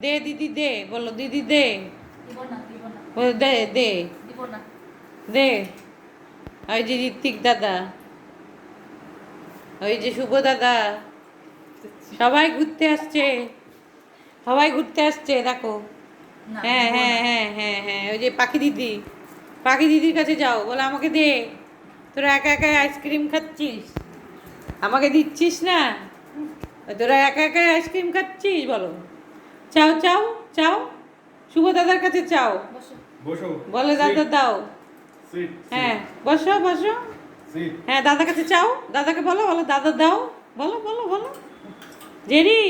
দে দিদি দে, বলো দিদি দে, দিব না দিব না বলো দে দে দিব না। দে। ওই যে ঋত্বিক দাদা, ওই যে শুভ দাদা, সবাই ঘুরতে আসছে, সবাই ঘুরতে আসছে দেখো। না, হ্যাঁ দিব হ্যাঁ না। হ্যাঁ হ্যাঁ হ্যাঁ, ওই যে পাখি দিদি, পাখি দিদির কাছে যাও, বলো আমাকে দে। তোরা একা একা আইসক্রিম খাচ্ছিস, আমাকে দিচ্ছিস না। তোরা একা একা আইসক্রিম খাচ্ছিস, বলো চাও চাও চাও, শুভ দাদার কাছে চাও, বসো। বসো। বলে দাদা দাও। সিট। হ্যাঁ বসো বসো। সিট। হ্যাঁ দাদার কাছে চাও, দাদাকে বলো, বলো দাদা দাও, বলো বলো বলো। জেরি,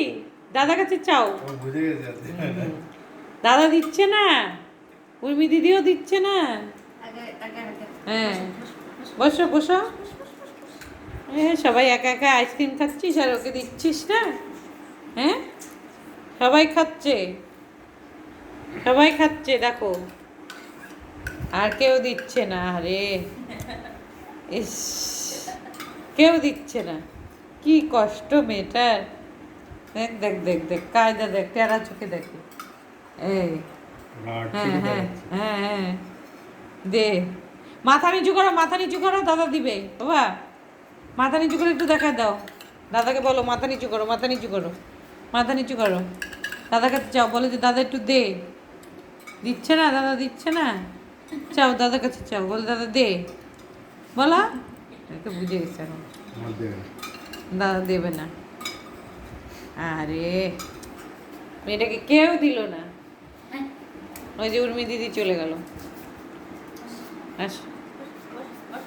দাদার কাছে চাও। ও বুঝে গেছে। দাদা দিচ্ছে না, উর্মি দিদিও দিচ্ছে না। আগে আগে আগে। হ্যাঁ বসো, বসো, বসো বসো। বসো, বসো, বসো। সবাই একা একা আইসক্রিম খাচ্ছিস আর ওকে দিচ্ছিস না। হ্যাঁ সবাই খাচ্ছে, সবাই খাচ্ছে দেখো, আর কেউ দিচ্ছে না। আরে ইস, কেউ দিচ্ছে না, কি কষ্ট মেয়েটার। দেখ দেখ দেখ দেখ, কায়দা দেখ, টেরা চোখে দেখে। এই হ্যাঁ হ্যাঁ হ্যাঁ হ্যাঁ, দে। মাথা নিচু করো, মাথা নিচু করো, দাদা দিবে বাবা। মাথা নিচু করে একটু দেখা দাও, দাদাকে বলো মাথা নিচু করো, মাথা নিচু করো, মাথা নিচু করো। দাদার কাছে চাও, বলে যে দাদা একটু দে। দিচ্ছে না দাদা, দিচ্ছে না। চাও দাদার কাছে চাও, বলে দাদা দে, বলো। তো বুঝে গেছে এখন, দাদা দেবে না। আরে মেয়েটাকে কেউ দিল না। হ্যাঁ, ওই যে উর্মি দিদি চলে গেল। আস,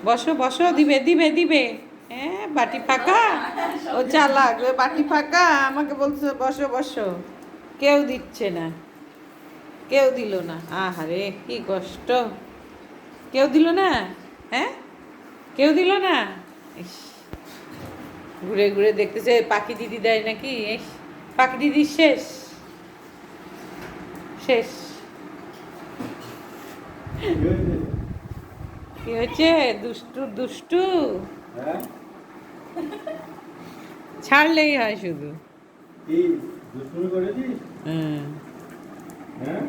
বসো, বসো বসো, দিবে দিবে দিবে। হ্যাঁ বাটি ফাঁকা, ও চালাক, ও বাটি ফাঁকা, আমাকে বলছে বসো বসো। কেউ দিচ্ছে না, কেউ দিল না। আহারে কি কষ্ট, কেউ দিল না। হ্যাঁ কেউ দিল না। ইস, ঘুরে ঘুরে দেখতেছে পাখি দিদি দেয় নাকি। ইস, পাখি দিদি শেষ, শেষ। কি হয়েছে, দুষ্টু দুষ্টু, ছাড়লেই হয় শুধু। কি দুষ্টুমি করেছিস? হুম। হ্যাঁ